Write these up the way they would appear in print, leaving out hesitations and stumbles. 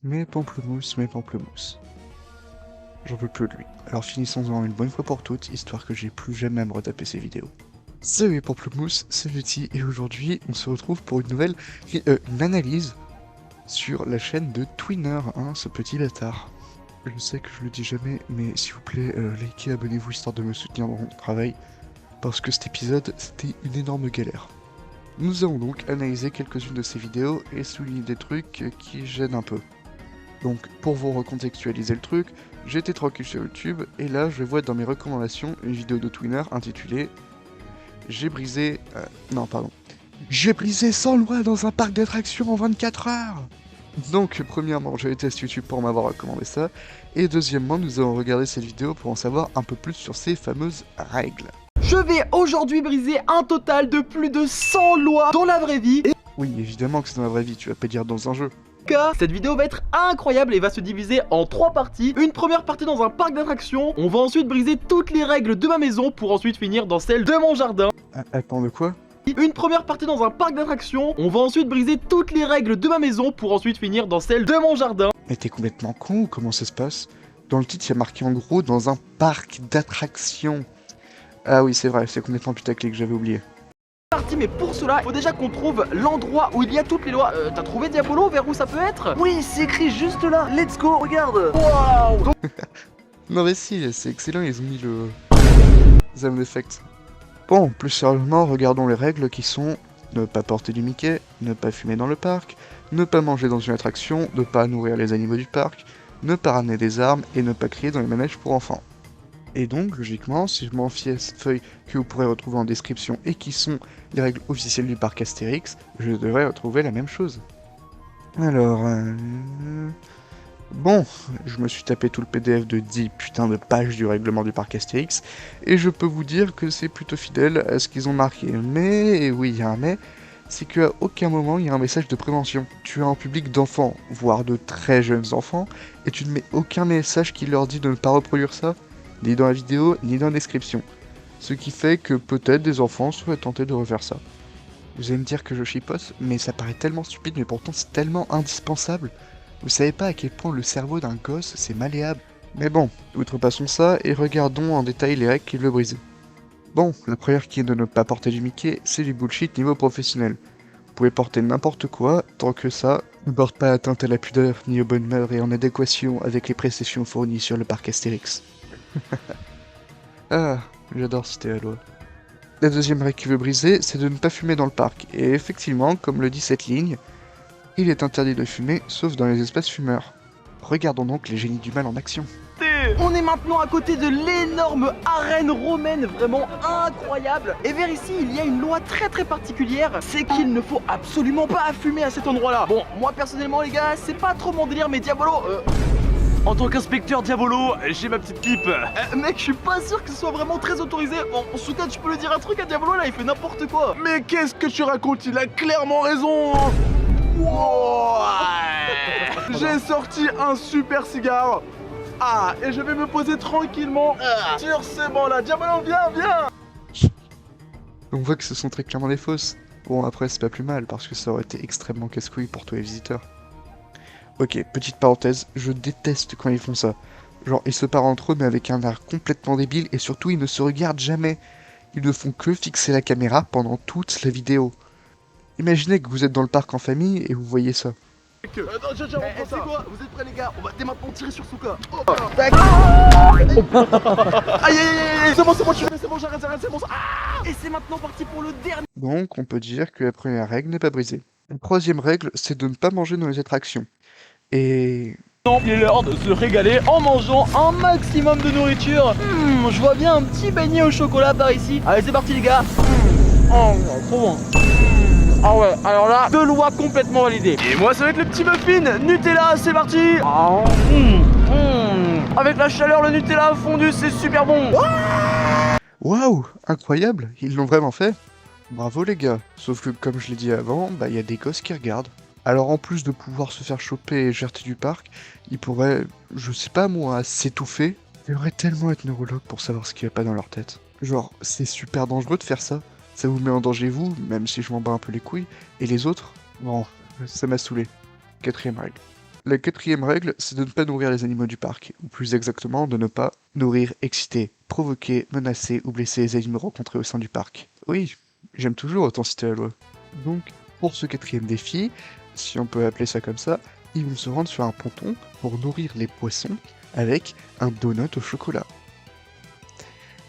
Mais pamplemousse. J'en peux plus de lui. Alors finissons-en une bonne fois pour toutes, histoire que j'ai plus jamais à me retaper ces vidéos. Salut pamplemousse, c'est Lutti, et aujourd'hui on se retrouve pour une nouvelle une analyse sur la chaîne de Twinner, hein, ce petit bâtard. Je sais que je le dis jamais, mais s'il vous plaît, likez, abonnez-vous histoire de me soutenir dans mon travail, parce que cet épisode, c'était une énorme galère. Nous allons donc analyser quelques-unes de ces vidéos et souligner des trucs qui gênent un peu. Donc, pour vous recontextualiser le truc, j'étais tranquille sur YouTube, et là, je vois dans mes recommandations une vidéo de Twinner intitulée « J'ai brisé... J'ai brisé 100 lois dans un parc d'attractions en 24 heures !» Donc, premièrement, je déteste YouTube pour m'avoir recommandé ça, et deuxièmement, nous allons regarder cette vidéo pour en savoir un peu plus sur ces fameuses règles. Je vais aujourd'hui briser un total de plus de 100 lois dans la vraie vie. Oui, évidemment que c'est dans la vraie vie, tu vas pas dire dans un jeu. Cette vidéo va être incroyable et va se diviser en 3 parties. Une première partie dans un parc d'attractions. On va ensuite briser toutes les règles de ma maison pour ensuite finir dans celle de mon jardin. Attends, de quoi? Une première partie dans un parc d'attractions. On va ensuite briser toutes les règles de ma maison pour ensuite finir dans celle de mon jardin. Mais t'es complètement con ou comment ça se passe? Dans le titre, il y a marqué en gros dans un parc d'attractions. Ah oui, c'est vrai, c'est complètement putaclic, j'avais oublié. Mais pour cela, il faut déjà qu'on trouve l'endroit où il y a toutes les lois. T'as trouvé Diabolo, vers où ça peut être? Oui, c'est écrit juste là. Let's go, regarde. Waouh. Non mais si, c'est excellent, ils ont mis le... sound effect. Bon, plus sérieusement, regardons les règles qui sont ne pas porter du Mickey, ne pas fumer dans le parc, ne pas manger dans une attraction, ne pas nourrir les animaux du parc, ne pas ramener des armes et ne pas crier dans les manèges pour enfants. Et donc, logiquement, si je m'en fie à cette feuille que vous pourrez retrouver en description et qui sont les règles officielles du parc Astérix, je devrais retrouver la même chose. Alors, bon, je me suis tapé tout le PDF de 10 putains de pages du règlement du parc Astérix, et je peux vous dire que c'est plutôt fidèle à ce qu'ils ont marqué. Mais, et oui, il y a un mais, c'est qu'à aucun moment il y a un message de prévention. Tu as un public d'enfants, voire de très jeunes enfants, et tu ne mets aucun message qui leur dit de ne pas reproduire ça, ni dans la vidéo, ni dans la description. Ce qui fait que peut-être des enfants seraient tentés de refaire ça. Vous allez me dire que je chipote, mais ça paraît tellement stupide, mais pourtant c'est tellement indispensable. Vous savez pas à quel point le cerveau d'un gosse c'est malléable. Mais bon, outrepassons ça et regardons en détail les règles qui veulent briser. Bon, la première qui est de ne pas porter du Mickey, c'est du bullshit niveau professionnel. Vous pouvez porter n'importe quoi, tant que ça ne porte pas atteinte à la pudeur, ni aux bonnes mœurs et en adéquation avec les prestations fournies sur le parc Astérix. Ah, j'adore citer la loi. La deuxième règle qui veut briser, c'est de ne pas fumer dans le parc. Et effectivement, comme le dit cette ligne, il est interdit de fumer, sauf dans les espaces fumeurs. Regardons donc les génies du mal en action. On est maintenant à côté de l'énorme arène romaine, vraiment incroyable. Et vers ici, il y a une loi très particulière, c'est qu'il ne faut absolument pas fumer à cet endroit-là. Bon, moi personnellement les gars, c'est pas trop mon délire, mais Diabolo... En tant qu'inspecteur Diabolo, j'ai ma petite pipe. Mec, je suis pas sûr que ce soit vraiment très autorisé. En tout cas, tu peux lui dire un truc à Diabolo là, il fait n'importe quoi. Mais qu'est-ce que tu racontes? Il a clairement raison. Wow. J'ai sorti un super cigare. Ah, et je vais me poser tranquillement sur ce banc là. Diabolo, viens. On voit que ce sont très clairement des fausses. Bon, après, c'est pas plus mal, parce que ça aurait été extrêmement casse-couille pour tous les visiteurs. Ok, petite parenthèse, je déteste quand ils font ça. Genre, ils se parlent entre eux, mais avec un air complètement débile, et surtout, ils ne se regardent jamais. Ils ne font que fixer la caméra pendant toute la vidéo. Imaginez que vous êtes dans le parc en famille, et vous voyez ça. Attends, C'est quoi? Vous êtes prêts les gars? On va dès maintenant tirer sur Souka. Tac. Aïe aïe aïe, c'est bon, j'arrête, c'est bon. Et c'est maintenant parti pour le dernier. Donc, on peut dire que la première règle n'est pas brisée. La troisième règle, c'est de ne pas manger dans les attractions. Et... Non, il est l'heure de se régaler en mangeant un maximum de nourriture. Je vois bien un petit beignet au chocolat par ici. Allez, c'est parti les gars. Oh, trop bon. Ah ouais, alors là, 2 lois complètement validées. Et moi, ça va être le petit muffin Nutella, c'est parti. Avec la chaleur, le Nutella fondu, c'est super bon. Waouh, incroyable, ils l'ont vraiment fait. Bravo les gars, sauf que comme je l'ai dit avant, bah y a des gosses qui regardent. Alors en plus de pouvoir se faire choper et jeter du parc, ils pourraient, je sais pas moi, s'étouffer. J'aimerais tellement être neurologue pour savoir ce qu'il y a pas dans leur tête. Genre, c'est super dangereux de faire ça. Ça vous met en danger vous, même si je m'en bats un peu les couilles. Et les autres, bon, ça m'a saoulé. Quatrième règle. La quatrième règle, c'est de ne pas nourrir les animaux du parc, ou plus exactement, de ne pas nourrir, exciter, provoquer, menacer ou blesser les animaux rencontrés au sein du parc. Oui, j'aime toujours autant citer la loi. Donc, pour ce quatrième défi, si on peut appeler ça comme ça, ils vont se rendre sur un ponton pour nourrir les poissons avec un donut au chocolat.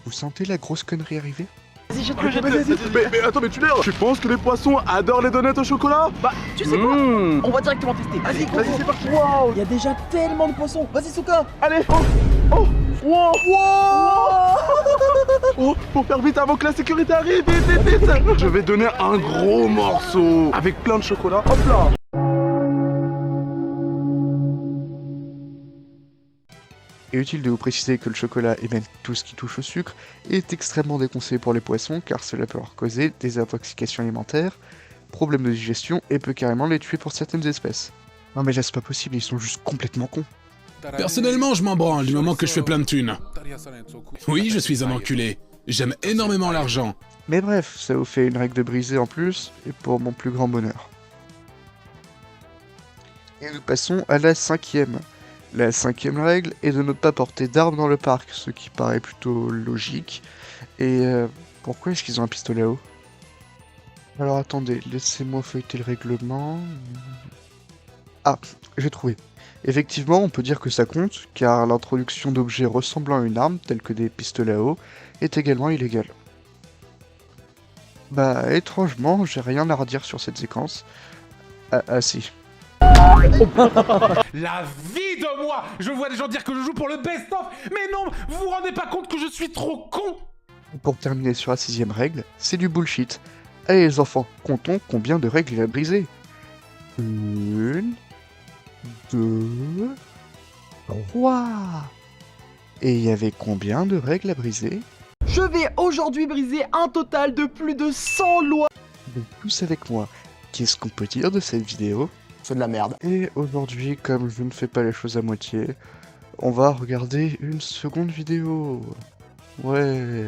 Vous sentez la grosse connerie arriver? Vas-y, jette-le, Vas-y, jette-le. mais attends, mais tu l'as. Tu penses que les poissons adorent les donuts au chocolat? Bah, tu sais quoi? On va directement tester. Vas-y, Vas-y, c'est parti. Waouh, il y a déjà tellement de poissons. Vas-y, Souka. Allez. Wow. Oh, faut faire vite avant que la sécurité arrive. Vite. Je vais donner un gros morceau avec plein de chocolat. Hop là. Il est utile de vous préciser que le chocolat et même tout ce qui touche au sucre est extrêmement déconseillé pour les poissons car cela peut leur causer des intoxications alimentaires, problèmes de digestion et peut carrément les tuer pour certaines espèces. Non mais là c'est pas possible, ils sont juste complètement cons. Personnellement, je m'en branle du moment que je fais plein de thunes. Oui, je suis un enculé. J'aime énormément l'argent. Mais bref, ça vous fait une règle de brisée en plus, et pour mon plus grand bonheur. Et nous passons à la cinquième. La cinquième règle est de ne pas porter d'armes dans le parc, ce qui paraît plutôt logique. Et pourquoi est-ce qu'ils ont un pistolet à eau? Alors attendez, laissez-moi feuilleter le règlement. Ah, j'ai trouvé. Effectivement, on peut dire que ça compte, car l'introduction d'objets ressemblant à une arme, tels que des pistolets à eau, est également illégale. Bah, étrangement, j'ai rien à redire sur cette séquence. Ah si. La vie de moi! Je vois des gens dire que je joue pour le best-of, mais non, vous vous rendez pas compte que je suis trop con! Pour terminer sur la sixième règle, c'est du bullshit. Allez les enfants, comptons combien de règles il a brisé. 1, 2, 3. Et il y avait combien de règles à briser? Je vais aujourd'hui briser un total de plus de 100 lois. Donc tous avec moi, qu'est-ce qu'on peut dire de cette vidéo? C'est de la merde. Et aujourd'hui, comme je ne fais pas les choses à moitié, on va regarder une seconde vidéo. Ouais,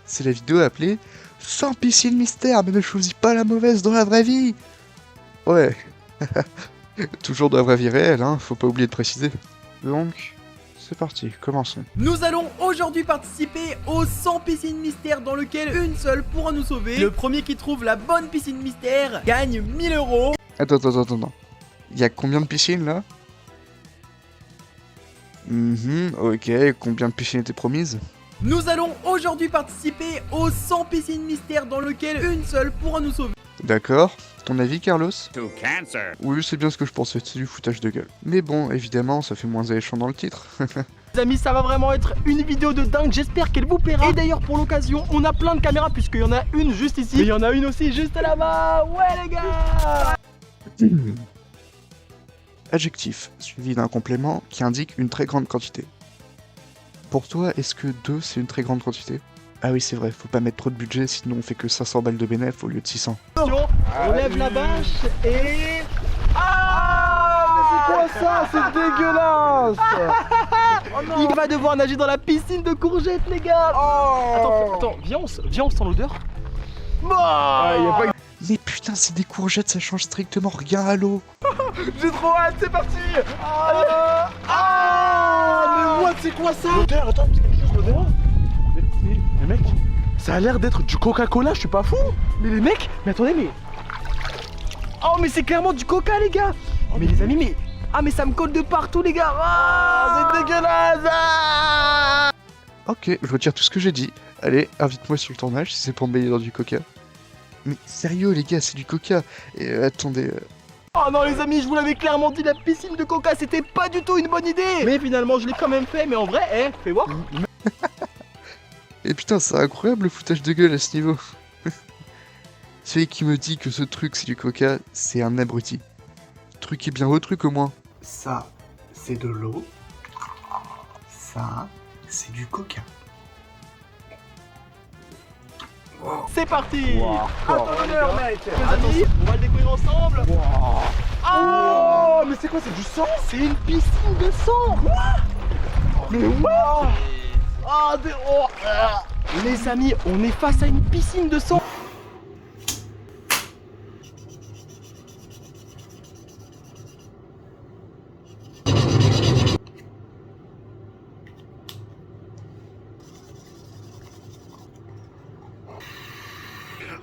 c'est la vidéo appelée 100 piscines mystères, mais ne choisis pas la mauvaise dans la vraie vie. Ouais, toujours dans la vraie vie réelle, hein, faut pas oublier de préciser. Donc, c'est parti, commençons. Nous allons aujourd'hui participer aux 100 piscines mystères dans lesquelles une seule pourra nous sauver. Le premier qui trouve la bonne piscine mystère gagne 1000 €. Attends. Il y a combien de piscines là? Ok, combien de piscines étaient promises? Nous allons aujourd'hui participer aux 100 piscines mystères dans lesquelles une seule pourra nous sauver. D'accord. Ton avis, Carlos? To cancer. Oui, c'est bien ce que je pensais, c'est du foutage de gueule. Mais bon, évidemment, ça fait moins alléchant dans le titre. Les amis, ça va vraiment être une vidéo de dingue, j'espère qu'elle vous plaira. Et d'ailleurs, pour l'occasion, on a plein de caméras puisqu'il y en a une juste ici. Et il y en a une aussi juste là-bas. Ouais les gars. Adjectif, suivi d'un complément qui indique une très grande quantité. Pour toi, est-ce que 2 c'est une très grande quantité? Ah oui, c'est vrai, faut pas mettre trop de budget, sinon on fait que 500 balles de bénéf au lieu de 600. On lève la bâche et... Ah, mais c'est quoi ça? C'est dégueulasse. Il va devoir nager dans la piscine de courgettes, les gars. Attends, viens on sent l'odeur. Mais putain, c'est des courgettes, ça change strictement rien à l'eau. J'ai trop hâte, c'est parti. Mais what, c'est quoi ça? L'odeur, attends, c'est quelque chose l'odeur. Mais mec, ça a l'air d'être du Coca-Cola, je suis pas fou. Mais les mecs, mais attendez, mais... Oh, mais c'est clairement du coca, les gars. Mais les amis, mais... Ah, mais ça me colle de partout, les gars. C'est dégueulasse. Ok, je retire tout ce que j'ai dit. Allez, invite-moi sur le tournage si c'est pour me baigner dans du coca. Mais sérieux les gars, c'est du coca. Et attendez... Oh non les amis, je vous l'avais clairement dit, la piscine de coca c'était pas du tout une bonne idée. Mais finalement je l'ai quand même fait, mais en vrai, fais voir. Et putain, c'est incroyable le foutage de gueule à ce niveau. Celui qui me dit que ce truc c'est du coca, c'est un abruti. Truc est bien au truc au moins. Ça, c'est de l'eau. Ça, c'est du coca. C'est parti. À ton honneur mec. Les amis, on va le découvrir ensemble. Oh, mais c'est quoi, c'est du sang? C'est une piscine de sang. Mais wow. Les amis, on est face à une piscine de sang.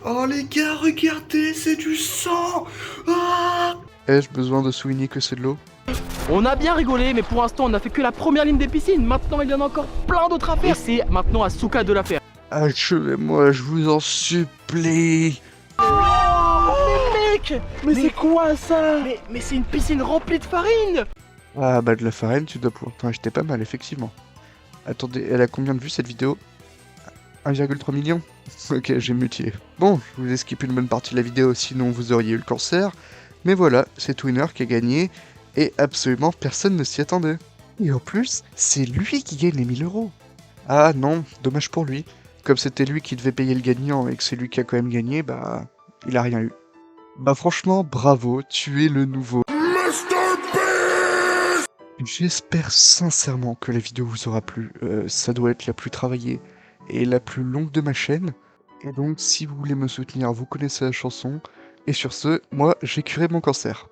Oh les gars, regardez, c'est du sang. Ah, ai-je besoin de souligner que c'est de l'eau? On a bien rigolé, mais pour l'instant, on a fait que la première ligne des piscines. Maintenant, il y en a encore plein d'autres à faire. Et c'est maintenant à Souka de la faire. Achevez-moi, je vous en supplie. Mec, mais c'est quoi ça? Mais c'est une piscine remplie de farine. Ah bah de la farine, tu dois pouvoir t'en acheter pas mal, effectivement. Attendez, elle a combien de vues cette vidéo? 1,3 million. Ok, j'ai mutilé. Bon, je vous ai skippé une bonne partie de la vidéo, sinon vous auriez eu le cancer. Mais voilà, c'est Twinner qui a gagné, et absolument personne ne s'y attendait. Et en plus, c'est lui qui gagne les 1000 euros. Ah non, dommage pour lui. Comme c'était lui qui devait payer le gagnant et que c'est lui qui a quand même gagné, bah, il a rien eu. Bah franchement, bravo, tu es le nouveau J'espère sincèrement que la vidéo vous aura plu. Ça doit être la plus travaillée et la plus longue de ma chaîne. Et donc, si vous voulez me soutenir, vous connaissez la chanson. Et sur ce, moi, j'ai curé mon cancer.